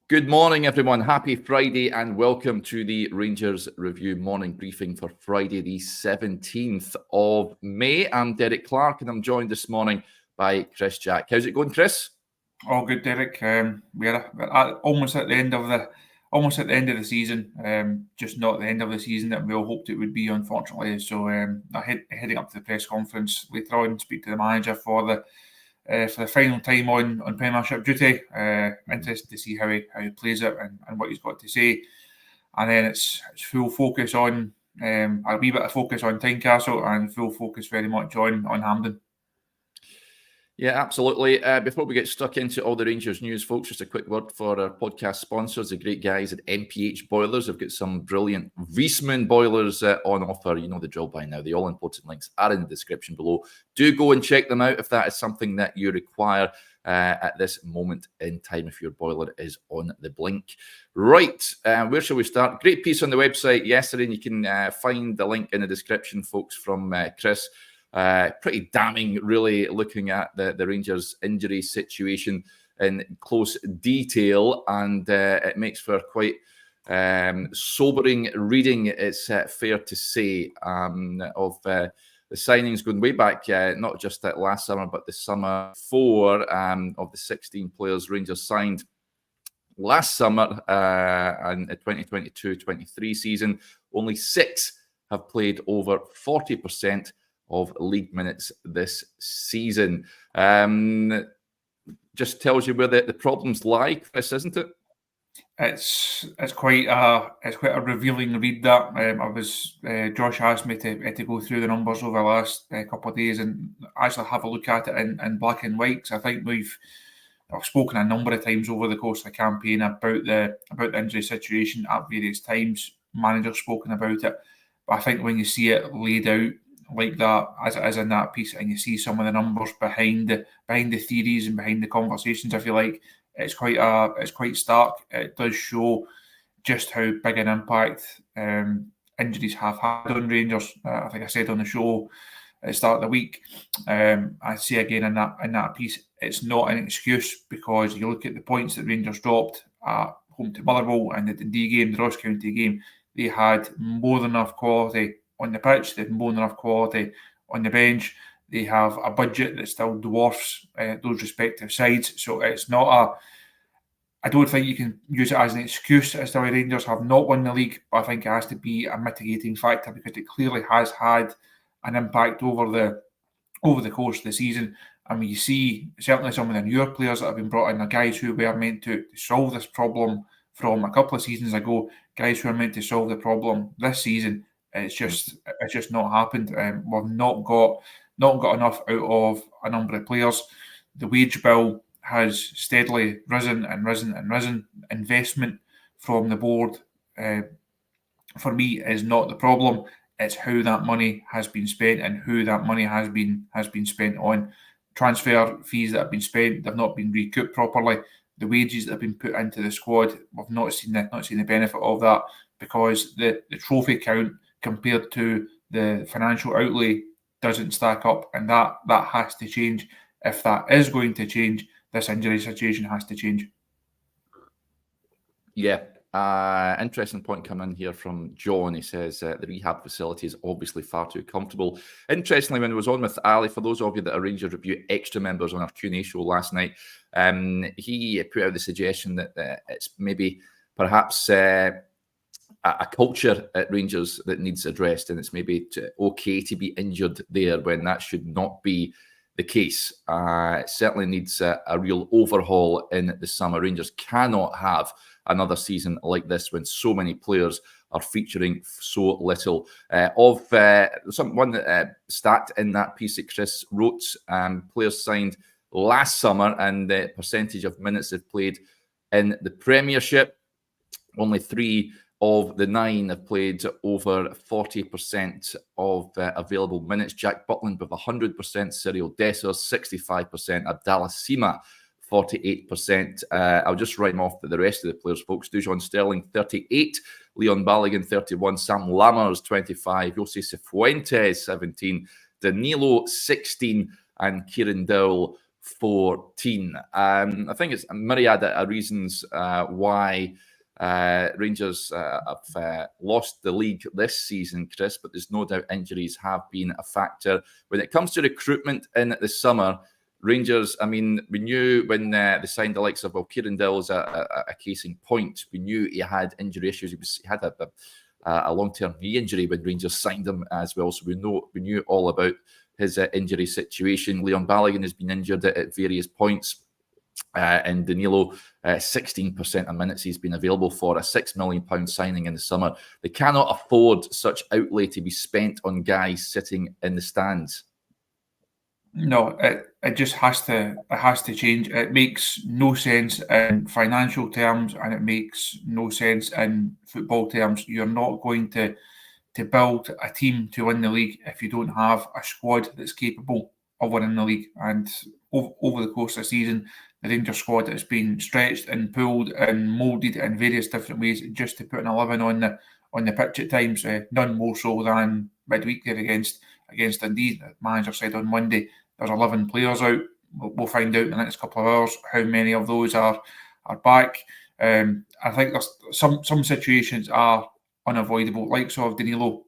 Good morning, everyone. Happy Friday and welcome to the Rangers Review morning briefing for Friday, the 17th of May. I'm Derek Clark and I'm joined this morning by Chris Jack. How's it going, Chris? All good, Derek. We're almost at the end of the season. Just not the end of the season that we all hoped it would be, unfortunately. So heading up to the press conference later on, speak to the manager for the final time on Premiership duty. Interested to see how he plays it and what he's got to say. And then it's full focus on a wee bit of focus on Tynecastle and full focus very much on Hampden. Yeah, absolutely. Before we get stuck into all the Rangers news, folks, just a quick word for our podcast sponsors, the great guys at MPH Boilers. They've got some brilliant Viessmann boilers on offer. You know the drill by now. The all-important links are in the description below. Do go and check them out if that is something that you require at this moment in time, if your boiler is on the blink. Right, where shall we start? Great piece on the website yesterday, and you can find the link in the description, folks, from Chris. Pretty damning, really, looking at the Rangers' injury situation in close detail, and it makes for quite sobering reading, it's fair to say, of the signings going way back, not just that last summer, but the summer before, of the 16 players Rangers signed last summer and 2022-23 season. Only 6 have played over 40% of league minutes this season. Just tells you where the problems lie, Chris, isn't it? It's quite a revealing read. That Josh asked me to go through the numbers over the last couple of days and actually have a look at it in black and white. Because I think I've spoken a number of times over the course of the campaign about the injury situation at various times. Managers spoken about it, but I think when you see it laid out like that, as it is in that piece, and you see some of the numbers behind the theories and behind the conversations, I feel like it's quite stark. It does show just how big an impact injuries have had on Rangers. I think I said on the show at the start of the week. I say again in that piece, it's not an excuse, because you look at the points that Rangers dropped at home to Motherwell and the Dundee game, the Ross County game. They had more than enough quality on the pitch. They have more than enough quality on the bench. They have a budget that still dwarfs those respective sides. So it's not I don't think you can use it as an excuse as to why Rangers have not won the league, but I think it has to be a mitigating factor, because it clearly has had an impact over the course of the season. I mean, you see certainly some of the newer players that have been brought in are guys who were meant to solve this problem from a couple of seasons ago, guys who are meant to solve the problem this season. It's just not happened. We've not got enough out of a number of players. The wage bill has steadily risen and risen and risen. Investment from the board, for me, is not the problem. It's how that money has been spent and who that money has been spent on. Transfer fees that have been spent, they've not been recouped properly. The wages that have been put into the squad, we've not seen the benefit of that, because the trophy count compared to the financial outlay doesn't stack up, and that has to change. If that is going to change, this injury situation has to change. Yeah. Interesting point coming in here from John. He says the rehab facility is obviously far too comfortable. Interestingly, when I was on with Ali, for those of you that are Rangers Review extra members on our Q&A show last night, he put out the suggestion that it's maybe perhaps a culture at Rangers that needs addressed, and it's maybe okay to be injured there when that should not be the case. It certainly needs a real overhaul in the summer. Rangers cannot have another season like this when so many players are featuring so little. One stat in that piece that Chris wrote, players signed last summer and the percentage of minutes they've played in the Premiership, only 3 of the 9 have played over 40% of available minutes. Jack Butland with 100%, Cyril Dessers 65%, Abdallah Sima 48%. I'll just write them off the rest of the players, folks. Dujon Sterling 38, Leon Balogun 31, Sam Lammers 25, Jose Cifuentes 17, Danilo 16, and Kieran Dowell 14. I think it's a myriad of reasons why Rangers have lost the league this season, Chris, but there's no doubt injuries have been a factor. When it comes to recruitment in the summer, Rangers, I mean, we knew when they signed the likes of, well, Kieran Dill's a case in point. We knew he had injury issues. He had a long-term knee injury when Rangers signed him as well. So we knew all about his injury situation. Leon Balogun has been injured at various points. And Danilo, 16% of minutes he's been available for, a £6 million signing in the summer. They cannot afford such outlay to be spent on guys sitting in the stands. No, it just has to change. It makes no sense in financial terms, and it makes no sense in football terms. You're not going to build a team to win the league if you don't have a squad that's capable of winning the league. And over the course of the season, the Rangers squad has been stretched and pulled and moulded in various different ways just to put an 11 on the pitch at times. None more so than midweek there against Dundee. The manager said on Monday there's 11 players out. We'll find out in the next couple of hours how many of those are back. I think there's some situations are unavoidable, like so of Danilo.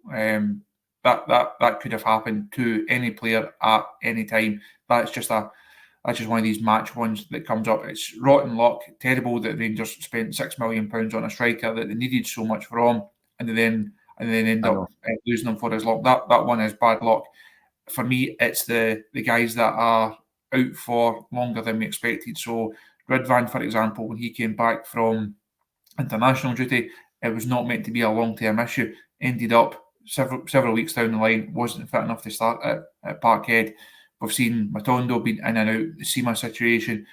That could have happened to any player at any time. That's just one of these match ones that comes up. It's rotten luck. Terrible that Rangers spent £6 million on a striker that they needed so much from, and then end up losing him for his luck. That one is bad luck. For me, it's the guys that are out for longer than we expected. So Ridvan, for example, when he came back from international duty, it was not meant to be a long-term issue. Ended up several weeks down the line, wasn't fit enough to start at Parkhead. We've seen Matondo been in and out. The Sima situation,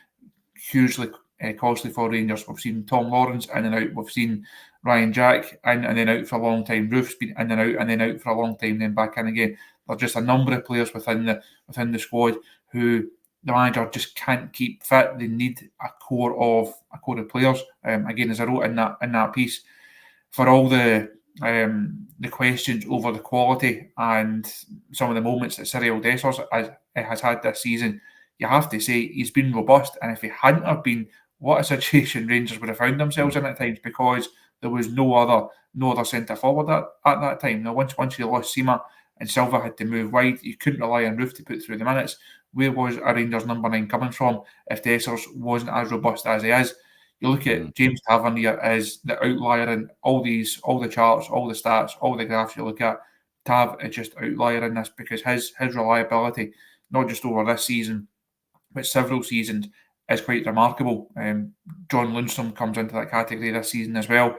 hugely costly for Rangers. We've seen Tom Lawrence in and out. We've seen Ryan Jack in and then out for a long time. Roof's been in and out and then out for a long time, then back in again. There's just a number of players within the squad who the manager just can't keep fit. They need a core of players. Again, as I wrote in that piece, for all the questions over the quality and some of the moments that Cyril Dessers has had this season, you have to say he's been robust. And if he hadn't have been, what a situation Rangers would have found themselves in at times, because there was no other centre forward at that time. Now, once you lost Sima and Silva had to move wide, you couldn't rely on Roof to put through the minutes. Where was a Rangers number 9 coming from if Dessers wasn't as robust as he is? You look at James Tavernier as the outlier in all the charts, all the stats, all the graphs you look at. Tav is just outlier in this because his reliability, not just over this season, but several seasons, is quite remarkable. John Lundstrom comes into that category this season as well.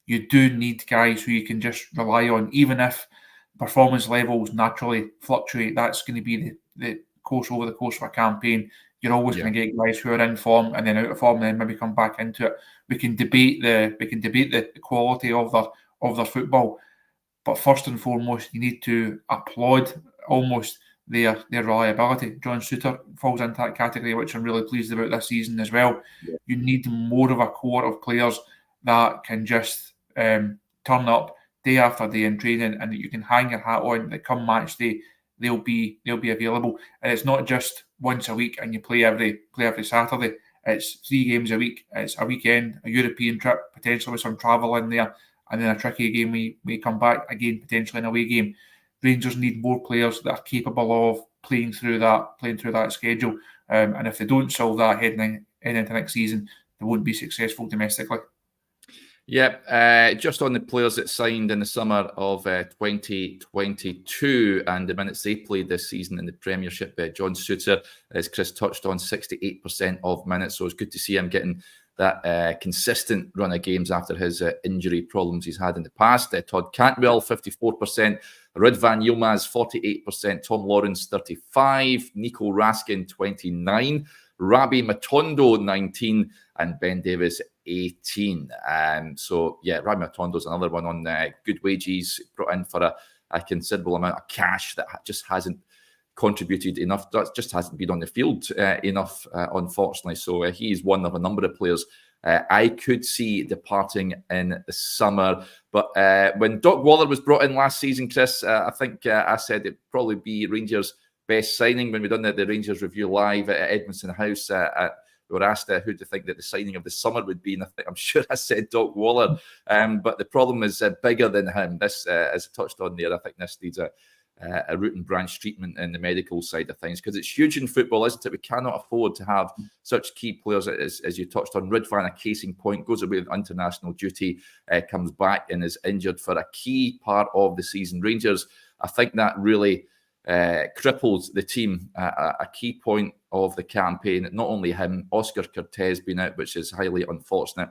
You do need guys who you can just rely on, even if performance levels naturally fluctuate. That's going to be the course over the course of a campaign. You're always going to get guys who are in form and then out of form, and then maybe come back into it. We can debate the quality of their football, but first and foremost, you need to applaud almost their reliability. John Suter falls into that category, which I'm really pleased about this season as well. Yeah. You need more of a core of players that can just turn up day after day in training, and that you can hang your hat on. That come match day, they'll be available, and it's not just once a week and you play every Saturday. It's 3 games a week. It's a weekend, a European trip, potentially with some travel in there, and then a tricky game we come back again, potentially an away game. Rangers need more players that are capable of playing through that schedule, and if they don't solve that heading into next season, they won't be successful domestically. Yeah, just on the players that signed in the summer of 2022 and the minutes they played this season in the Premiership, John Suter, as Chris touched on, 68% of minutes. So it's good to see him getting that consistent run of games after his injury problems he's had in the past. Todd Cantwell, 54%. Ridvan Yilmaz, 48%. Tom Lawrence, 35%. Nico Raskin, 29%. Rabbi Matondo, 19%. And Ben Davis, 18%. So, yeah, Rabbi Matondo's another one on good wages, brought in for a considerable amount of cash that just hasn't contributed enough, that just hasn't been on the field enough, unfortunately. So he's one of a number of players I could see departing in the summer. But when Doc Waller was brought in last season, Chris, I think I said it'd probably be Rangers' best signing. When we done the Rangers review live at Edmondson House, we were asked who do you think that the signing of the summer would be, and I'm sure I said Doc Waller. But the problem is bigger than him. This, as I touched on there, I think this needs a root and branch treatment in the medical side of things, because it's huge in football, isn't it? We cannot afford to have such key players as you touched on. Ridvan, a case in point, goes away with international duty, comes back and is injured for a key part of the season. Rangers, I think that really crippled the team, a key point of the campaign. Not only him, Oscar Cortez being out, which is highly unfortunate.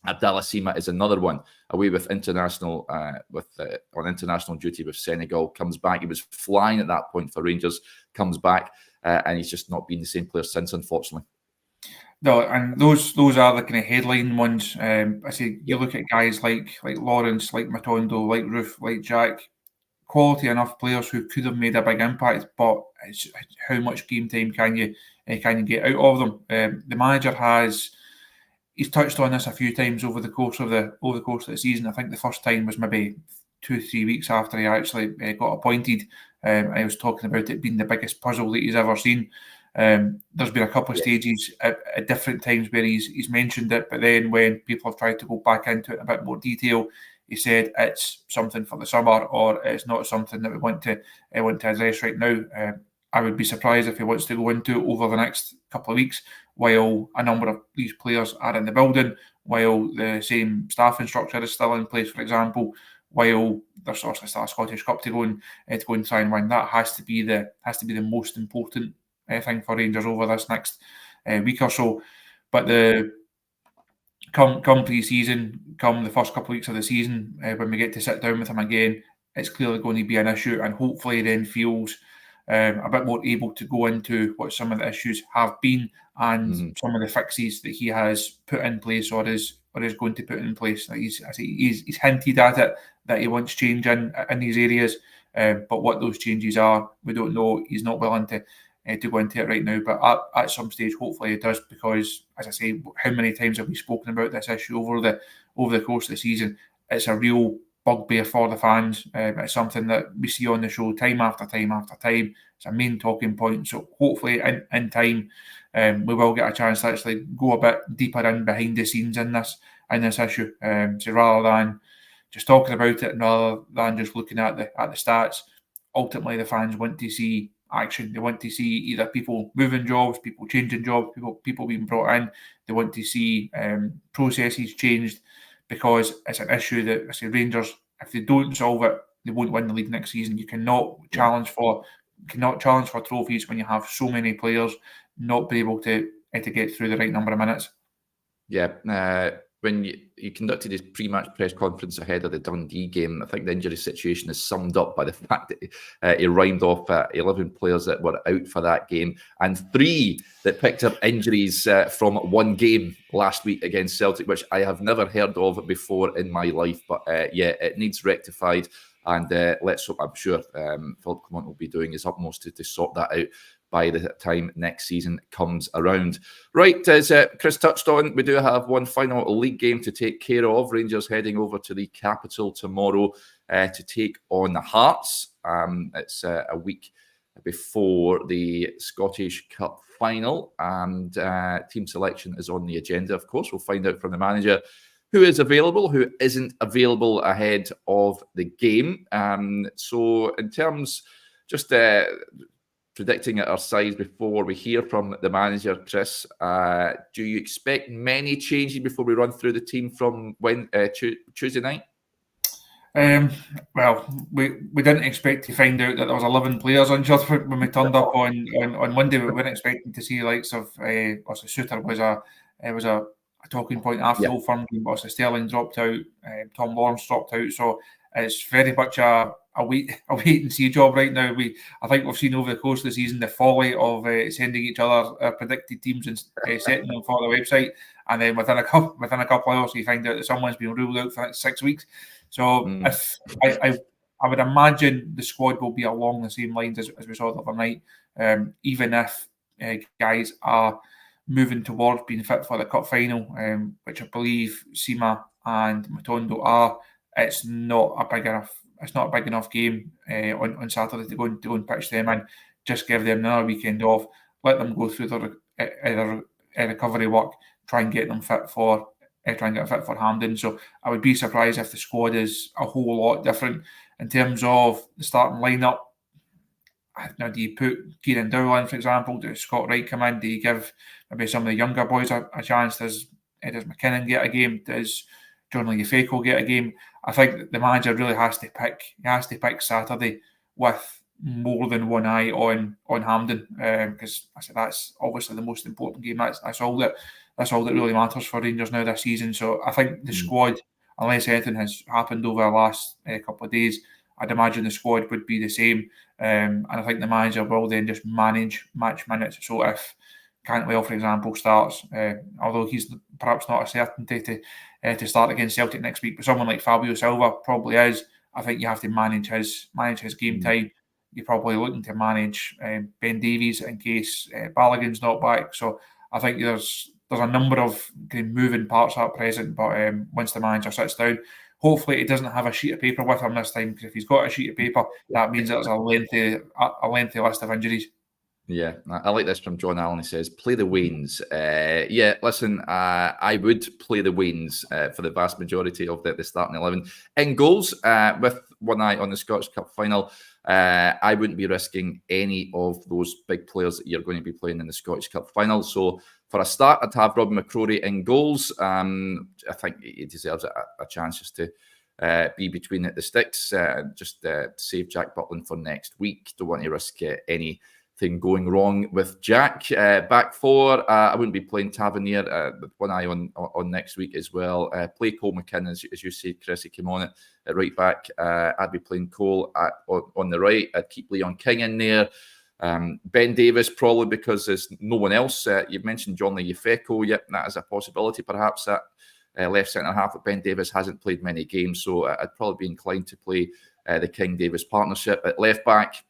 Abdallah Sima is another one, away with international on international duty with Senegal. Comes back. He was flying at that point for Rangers. Comes back, and he's just not been the same player since, unfortunately. No, and those are the kind of headline ones. I say you look at guys like Lawrence, like Matondo, like Roof, like Jack. Quality enough players who could have made a big impact, but it's how much game time can you get out of them? The manager he's touched on this a few times over the course of the season. I think the first time was maybe 2-3 weeks after he actually got appointed. I was talking about it being the biggest puzzle that he's ever seen. There's been a couple of stages at different times where he's mentioned it, but then when people have tried to go back into it in a bit more detail, he said it's something for the summer, or it's not something that we want to address right now. I would be surprised if he wants to go into it over the next couple of weeks, while a number of these players are in the building, while the same staffing structure is still in place, for example, while there's obviously still a Scottish Cup to go and try and win. That has to be the most important thing for Rangers over this next week or so. But come pre-season, come the first couple of weeks of the season, when we get to sit down with him again, it's clearly going to be an issue, and hopefully then feels a bit more able to go into what some of the issues have been and some of the fixes that he has put in place or is going to put in place. Like he's hinted at it that he wants change in these areas, but what those changes are, we don't know. He's not willing to go into it right now, but at some stage, hopefully it does, because, as I say, how many times have we spoken about this issue over the course of the season? It's a real bugbear for the fans. It's something that we see on the show time after time after time. It's a main talking point. So hopefully in time, we will get a chance to actually go a bit deeper in behind the scenes in this issue. So rather than just talking about it, and rather than just looking at the stats, ultimately the fans want to see action. They want to see either people moving jobs, people changing jobs, people being brought in. They want to see processes changed, because it's an issue that, I say, Rangers, if they don't solve it, they won't win the league next season. You cannot challenge for trophies when you have so many players not be able to get through the right number of minutes. Yeah. When you conducted his pre-match press conference ahead of the Dundee game, I think the injury situation is summed up by the fact that he rhymed off 11 players that were out for that game, and 3 that picked up injuries from one game last week against Celtic, which I have never heard of before in my life. But it needs rectified, and let's hope. I'm sure Philip Clement will be doing his utmost to sort that out by the time next season comes around. Right, as Chris touched on, we do have one final league game to take care of. Rangers heading over to the capital tomorrow to take on the Hearts. It's a week before the Scottish Cup final, and team selection is on the agenda, of course. We'll find out from the manager who is available, who isn't available ahead of the game. So in terms, just predicting at our sides before we hear from the manager, Chris, do you expect many changes before we run through the team from Tuesday night? Well, we didn't expect to find out that there was 11 players injured when we turned up on Monday. We weren't expecting to see the likes of Suter was a talking point after the Old Firm game, but Sterling dropped out, Tom Lawrence dropped out, so it's very much a wait and see job right now. I think we've seen over the course of the season the folly of sending each other predicted teams and setting them for the website, and then within a couple of hours you find out that someone's been ruled out for the next 6 weeks. So if I would imagine the squad will be along the same lines as we saw the other night, even if guys are moving towards being fit for the cup final, which I believe Sima and Matondo are. It's not a big enough game on Saturday to go and pitch them in just give them another weekend off, let them go through their recovery work, try and get them fit for Hampden. So I would be surprised if the squad is a whole lot different in terms of the starting lineup. Now, do you put Kieran Dowell in, for example? Does Scott Wright come in? Do you give maybe some of the younger boys a chance? Does McKinnon get a game? Does John Leafeco get a game? I think the manager really has to pick. He has to pick Saturday with more than one eye on Hampden, because I said that's obviously the most important game. That's all that really matters for Rangers now this season. So I think the squad, unless anything has happened over the last couple of days, I'd imagine the squad would be the same. And I think the manager will then just manage match minutes. So if Cantwell, for example, starts, although he's perhaps not a certainty to start against Celtic next week, but someone like Fabio Silva probably is. I think you have to manage his game time. You're probably looking to manage Ben Davies in case Balogun's not back. So I think there's a number of moving parts at present. But once the manager sits down, hopefully he doesn't have a sheet of paper with him this time, because if he's got a sheet of paper, that means there's a lengthy list of injuries. Yeah, I like this from John Allen. He says, play the Wains. Yeah, listen, I would play the Wains for the vast majority of the starting 11. In goals, with one eye on the Scottish Cup final, I wouldn't be risking any of those big players that you're going to be playing in the Scottish Cup final. So for a start, I'd have Robin McCrory in goals. I think he deserves a chance just to be between the sticks, just save Jack Butland for next week. Don't want to risk anything going wrong with Jack. Back four, I wouldn't be playing Tavernier, with one eye on next week as well. Play Cole McKinnon, as you said, Chris, he came on at right back. I'd be playing Cole on the right. I'd keep Leon King in there. Ben Davies, probably because there's no one else. You've mentioned John Leafeco. Yep, that is a possibility, perhaps, that left centre-half. But Ben Davies hasn't played many games, so I'd probably be inclined to play the King-Davies partnership. At left-back,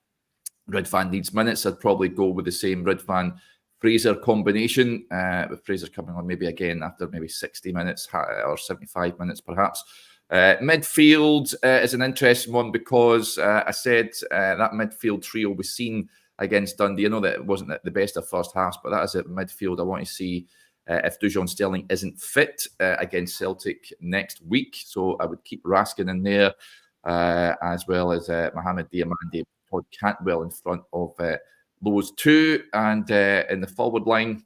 Ridvan needs minutes. I'd probably go with the same Ridvan-Fraser combination, with Fraser coming on maybe again after maybe 60 minutes or 75 minutes, perhaps. Midfield is an interesting one because I said that midfield trio was seen against Dundee. I know that it wasn't the best of first halves, but that is at midfield. I want to see if Dujon Sterling isn't fit against Celtic next week. So I would keep Raskin in there, as well as Mohamed Diamande, Todd Cantwell in front of those two. And in the forward line,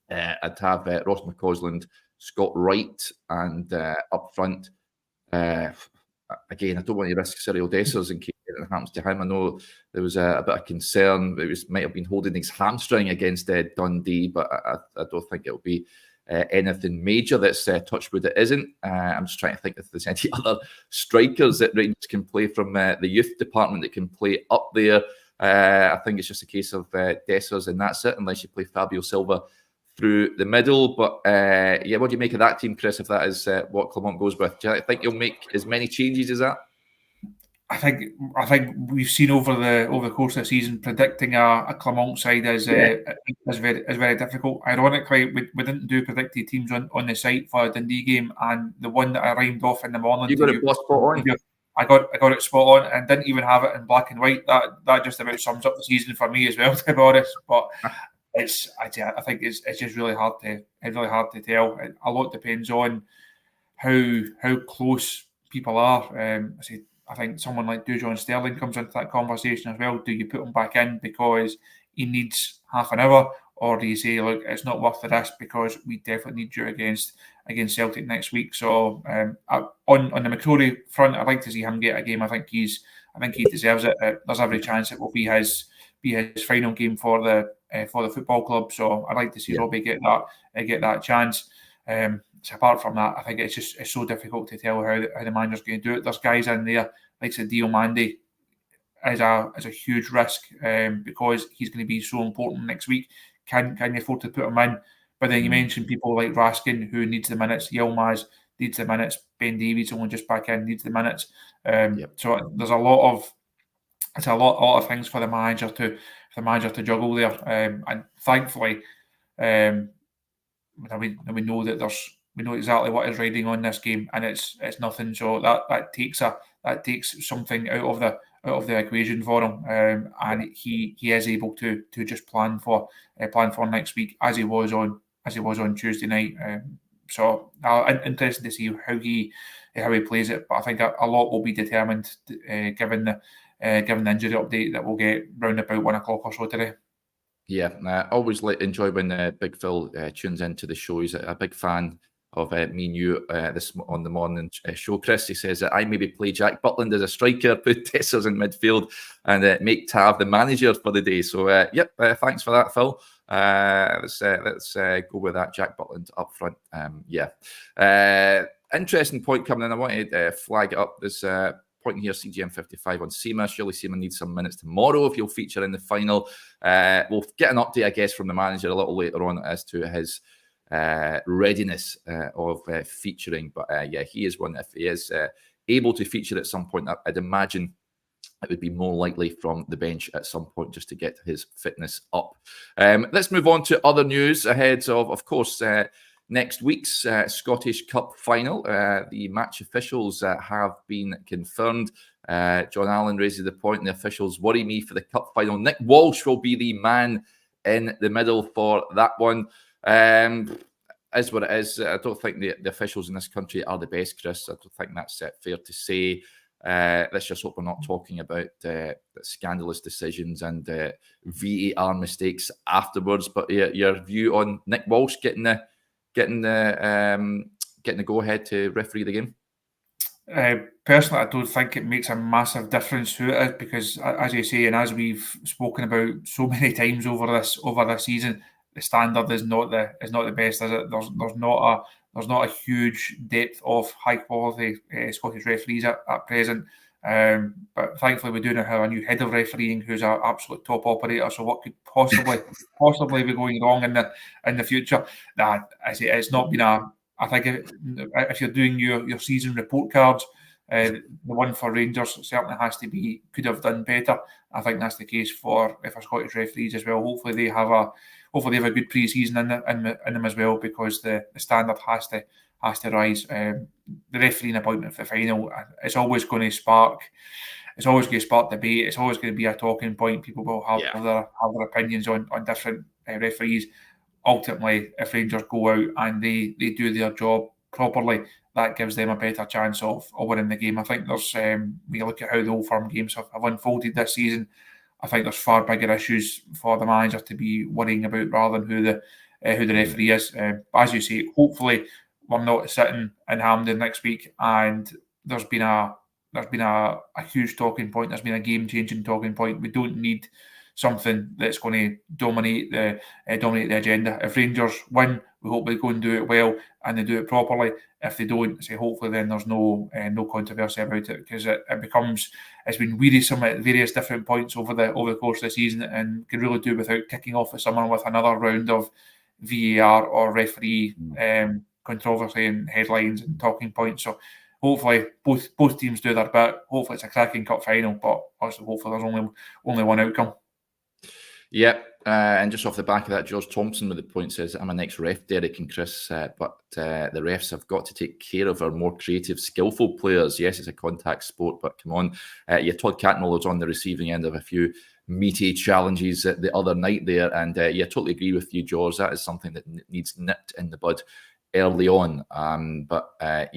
I'd have Ross McCausland, Scott Wright, and up front, again, I don't want to risk Cyril Dessers in case anything happens to him. I know there was a bit of concern. It might have been holding his hamstring against Dundee, but I don't think it'll be anything major. That's touch wood, it isn't. I'm just trying to think if there's any other strikers that Rangers can play from the youth department that can play up there. I think it's just a case of Dessers, and that's it, unless you play Fabio Silva through the middle. But yeah, what do you make of that team, Chris, if that is what Clement goes with? Do you think you'll make as many changes as that? I think we've seen over the course of the season, predicting a Clement side is very difficult. Ironically, we didn't do predicted teams on the site for the Dundee game, and the one that I rhymed off in the morning, you got it spot on. I got it spot on, and didn't even have it in black and white. That just about sums up the season for me as well, to be honest. But I think it's just really hard to tell. A lot depends on how close people are. I think someone like Dujon Sterling comes into that conversation as well. Do you put him back in because he needs half an hour, or do you say, look, it's not worth the risk because we definitely need you against Celtic next week? So on the McCrory front, I'd like to see him get a game. I think he deserves it. There's every chance it will be his final game for the football club. So I'd like to see Robbie get that chance. So apart from that, I think it's so difficult to tell how the manager's going to do it. There's guys in there, like Diomande, is a huge risk because he's going to be so important next week. Can you afford to put him in? But then you mentioned people like Raskin, who needs the minutes. Yilmaz needs the minutes. Ben Davies, only just back in, needs the minutes. So there's a lot of things for the manager to juggle there. And thankfully, we know that We know exactly what is riding on this game, and it's nothing. So that takes something out of the equation for him, and he is able to just plan for next week as he was on Tuesday night. So interesting to see how he plays it, but I think a lot will be determined given the injury update that we'll get round about 1 o'clock or so today. Yeah, I always enjoy when Big Phil tunes into the show. He's a big fan of me and you this on the morning show. Chris, he says that I maybe play Jack Butland as a striker, put Tessers in midfield, and make Tav the manager for the day. So, thanks for that, Phil. Let's go with that, Jack Butland up front. Interesting point coming in. I wanted to flag it up. This point here, CGM 55 on Seema. Surely Seema needs some minutes tomorrow if he'll feature in the final. We'll get an update, I guess, from the manager a little later on as to his readiness of featuring. But he is one. If he is able to feature at some point, I'd imagine it would be more likely from the bench at some point just to get his fitness up. Let's move on to other news ahead of course, next week's Scottish Cup final. The match officials have been confirmed. John Allen raises the point, and the officials worry me for the Cup final. Nick Walsh will be the man in the middle for that one. Is what it is. I don't think the officials in this country are the best, Chris. I don't think that's fair to say. Let's just hope we're not talking about scandalous decisions and VAR mistakes afterwards. But your view on Nick Walsh getting the go ahead to referee the game? Personally, I don't think it makes a massive difference who it is, because, as you say, and as we've spoken about so many times over this season, the standard is not the best, is it? There's not a huge depth of high quality Scottish referees at present. But thankfully, we do now have a new head of refereeing who's an absolute top operator. So what could possibly be going wrong in the future? I say it's not been I think if you're doing your season report cards, the one for Rangers certainly could have done better. I think that's the case for Scottish referees as well. Hopefully they have a good pre-season in them as well, because the standard has to rise. The refereeing appointment for the final, it's always going to spark debate. It's always going to be a talking point. People will have their opinions on different referees. Ultimately, if Rangers go out and they do their job properly, that gives them a better chance of winning the game. I think there's, when you look at how the Old Firm games have unfolded this season, I think there's far bigger issues for the manager to be worrying about rather than who the referee is. As you say, hopefully we're not sitting in Hampden next week and there's been a huge talking point. There's been a game-changing talking point. We don't need something that's going to dominate the agenda. If Rangers win, we hope they go and do it well and they do it properly. If they don't, hopefully then there's no controversy about it, because it's been wearisome at various different points over the course of the season, and could really do without kicking off the summer with another round of VAR or referee controversy and headlines and talking points. So hopefully both teams do their bit. Hopefully it's a cracking cup final, but also hopefully there's only one outcome. Yeah, and just off the back of that, George Thompson with the point says, I'm an ex-ref, Derek and Chris, but the refs have got to take care of our more creative, skillful players. Yes, it's a contact sport, but come on. Todd Catmull was on the receiving end of a few meaty challenges the other night there, and totally agree with you, George. That is something that needs nipped in the bud early on. Right,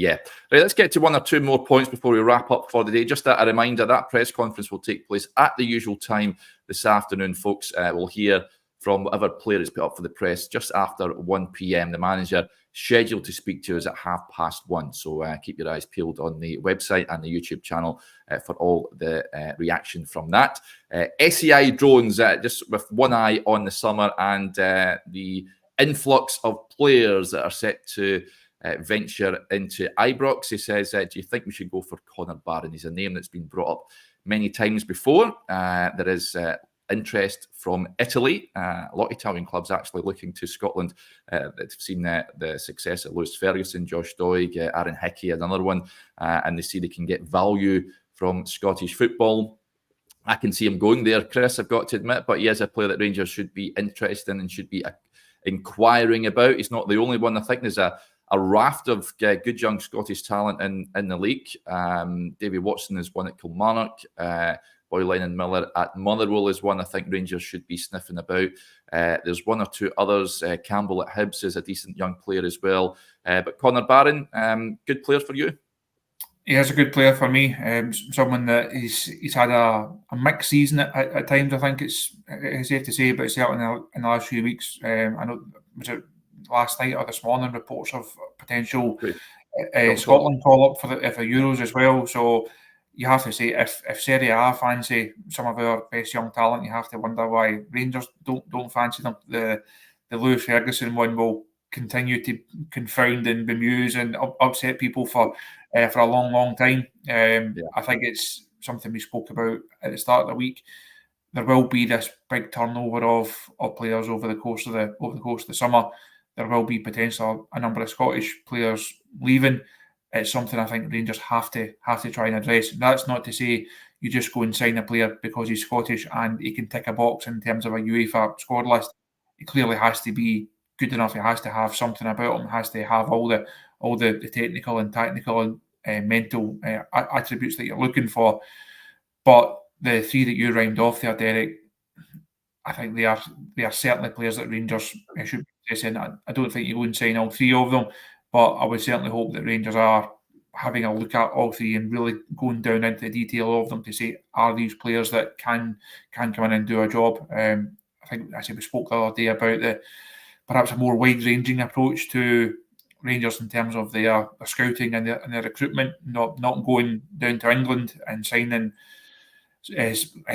let's get to one or two more points before we wrap up for the day. Just a reminder, that press conference will take place at the usual time this afternoon, folks. We'll hear from whatever player is put up for the press just after 1 p.m. The manager scheduled to speak to us at 1:30. So keep your eyes peeled on the website and the YouTube channel for all the reaction from that. SEI drones, just with one eye on the summer and the influx of players that are set to venture into Ibrox. He says, do you think we should go for Connor Barron? He's a name that's been brought up many times before. There is interest from Italy. A lot of Italian clubs actually looking to Scotland. They've seen the success at Lewis Ferguson, Josh Doig, Aaron Hickey, another one, and they see they can get value from Scottish football. I can see him going there, Chris, I've got to admit, but he is a player that Rangers should be interested in and should be inquiring about. He's not the only one. I think there's a raft of good young Scottish talent in the league. Davy Watson is one at Kilmarnock. Boyline and Miller at Motherwell is one I think Rangers should be sniffing about. There's one or two others. Campbell at Hibs is a decent young player as well. But Connor Barron, good player for you? He is a good player for me. Someone that he's had a mixed season at times. I think it's safe to say, but certainly in the last few weeks, I know, was it last night or this morning, reports of potential Scotland call up for the Euros as well. So you have to say, if Serie A fancy some of our best young talent, you have to wonder why Rangers don't fancy them. The Lewis Ferguson one will continue to confound and bemuse and upset people for a long time. I think it's something we spoke about at the start of the week. There will be this big turnover of players over the course of the summer. There will be potentially a number of Scottish players leaving. It's something I think Rangers have to try and address. That's not to say you just go and sign a player because he's Scottish and he can tick a box in terms of a UEFA squad list. He clearly has to be good enough. He has to have something about him. He has to have all the technical and tactical and mental attributes that you're looking for. But the three that you rhymed off there, Derek, I think they are certainly players that Rangers should be saying. I don't think you go and sign all three of them, but I would certainly hope that Rangers are having a look at all three and really going down into the detail of them to say, are these players that can come in and do a job? I think, as we spoke the other day about perhaps a more wide-ranging approach to Rangers in terms of their scouting and their recruitment, not going down to England and signing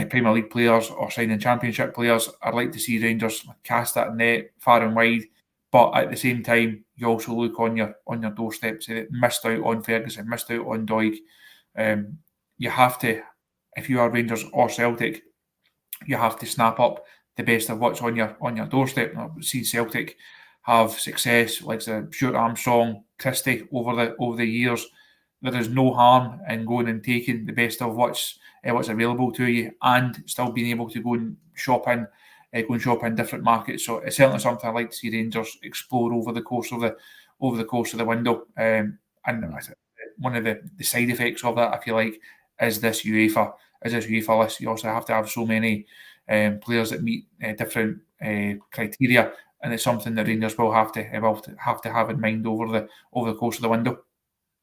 Premier League players or signing Championship players. I'd like to see Rangers cast that net far and wide, but at the same time, you also look on your doorstep. Say that missed out on Ferguson, missed out on Doig. You have to, if you are Rangers or Celtic, you have to snap up the best of what's on your doorstep. I've seen Celtic have success like the Stuart Armstrong, Christie over the years. There is no harm in going and taking the best of what's available to you and still being able to go and shop in different markets. So it's certainly something I'd like to see Rangers explore over the course of the window. And one of the side effects of that, I feel like, is this UEFA list. You also have to have so many players that meet different criteria, and it's something that Rangers will have to have in mind over the course of the window.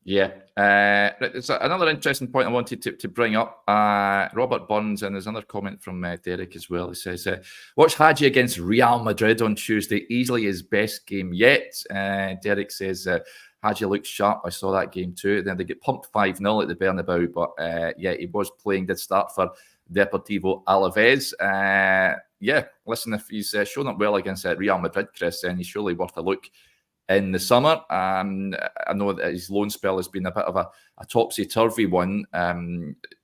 Yeah, there's another interesting point I wanted to bring up. Robert Burns, and there's another comment from Derek as well. He says, watch Hagi against Real Madrid on Tuesday. Easily his best game yet. Derek says, Hagi looks sharp. I saw that game too. Then they get pumped 5-0 at the Bernabeu. But he was playing, did start for Deportivo Alaves. Listen, if he's shown up well against Real Madrid, Chris, then he's surely worth a look in the summer. I know that his loan spell has been a bit of a topsy-turvy one.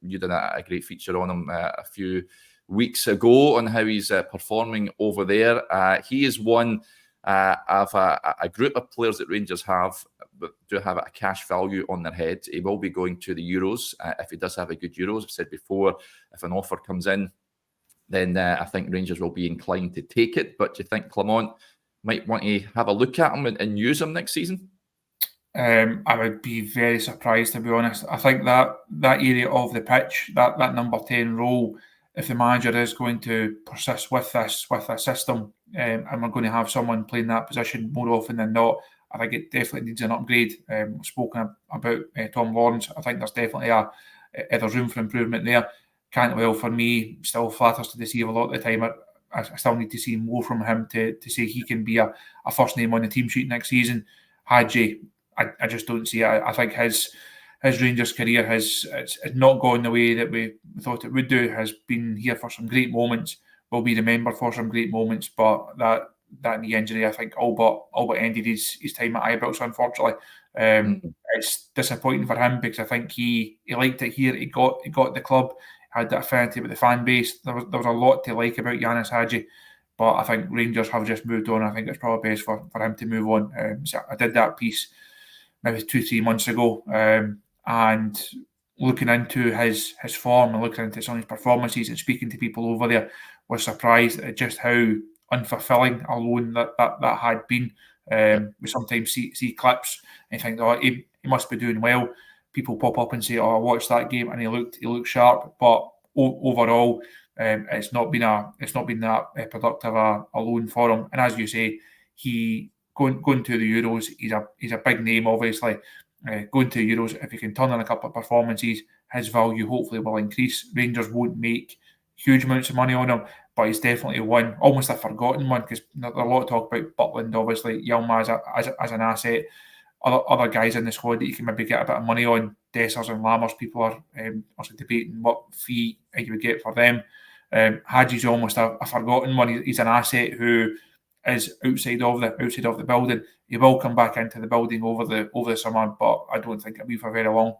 You did a great feature on him a few weeks ago on how he's performing over there. He is one of a group of players that Rangers have that do have a cash value on their head. He will be going to the Euros if he does have a good Euros. I've said before, if an offer comes in, then I think Rangers will be inclined to take it. But do you think Clement might want to have a look at him and use him next season? I would be very surprised, to be honest. I think that area of the pitch, that number 10 role, if the manager is going to persist with this system, and we're going to have someone playing that position more often than not, I think it definitely needs an upgrade. We've spoken about Tom Lawrence. I think there's definitely there's room for improvement there. Cantwell, for me, still flatters to deceive a lot of the time. I still need to see more from him to say he can be a first name on the team sheet next season. Hagi, I just don't see it. I think his Rangers career has not gone the way that we thought it would do. Has been here for some great moments, will be remembered for some great moments, but that knee injury, I think, all but ended his time at Ibrox, unfortunately. It's disappointing for him because I think he liked it here. He got the club, had that affinity with the fan base. There was a lot to like about Ianis Hagi, but I think Rangers have just moved on. I think it's probably best for him to move on. So I did that piece maybe 2-3 months ago, and looking into his form and looking into some of his performances and speaking to people over there, was surprised at just how unfulfilling a loan that had been. We sometimes see clips and think, oh, he must be doing well. People pop up and say, oh, I watched that game and he looked sharp. But overall, it's not been that productive a loan for him. And as you say, he going to the Euros, he's a big name, obviously. Going to the Euros, if he can turn in a couple of performances, his value hopefully will increase. Rangers won't make huge amounts of money on him, but he's definitely almost a forgotten one, because there's a lot of talk about Butland, obviously, Yilmaz as an asset. Other guys in the squad that you can maybe get a bit of money on, Dessers and Lammers, people are also debating what fee you would get for them. Hagi's almost a forgotten one. He's an asset who is outside of the building. He will come back into the building over the summer, but I don't think it'll be for very long.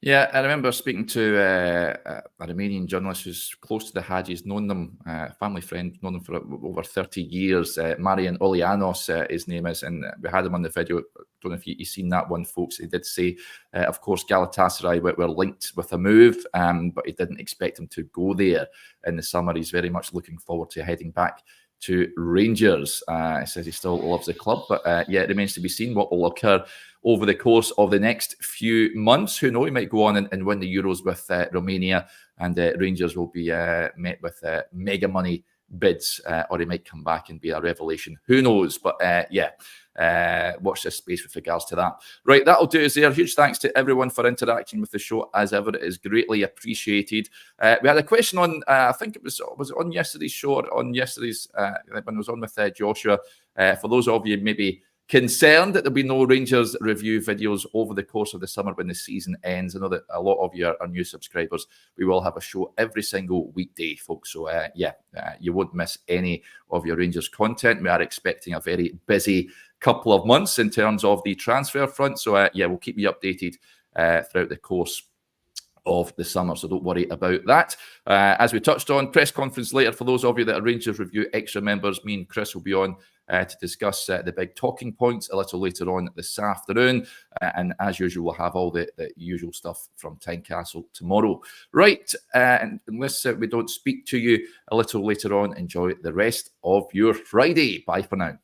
Yeah, I remember speaking to a Romanian journalist who's close to the Hagis, known them, family friend, known them for over 30 years. Marian Olianos, his name is, and we had him on the video. I don't know if you've seen that one, folks. He did say, of course, Galatasaray were linked with a move, but he didn't expect him to go there in the summer. He's very much looking forward to heading back to Rangers. He says he still loves the club, but yeah, it remains to be seen what will occur over the course of the next few months. Who knows, he might go on and win the Euros with Romania, and Rangers will be met with mega money bids, or he might come back and be a revelation. Who knows? But yeah, watch this space with regards to that. Right, that'll do us there. Huge thanks to everyone for interacting with the show. As ever, it is greatly appreciated. We had a question on, I think it was it on yesterday's show, or on yesterday's, when I was on with Joshua. For those of you maybe concerned that there'll be no Rangers review videos over the course of the summer when the season ends. I know that a lot of you are new subscribers. We will have a show every single weekday, folks. So yeah, you won't miss any of your Rangers content. We are expecting a very busy couple of months in terms of the transfer front. So yeah, we'll keep you updated throughout the course of the summer, so don't worry about that. As we touched on, press conference later for those of you that are Rangers Review Extra members. Me and Chris will be on to discuss the big talking points a little later on this afternoon, and as usual we'll have all the usual stuff from Tynecastle tomorrow. Right, and unless we don't speak to you a little later on, enjoy the rest of your Friday. Bye for now.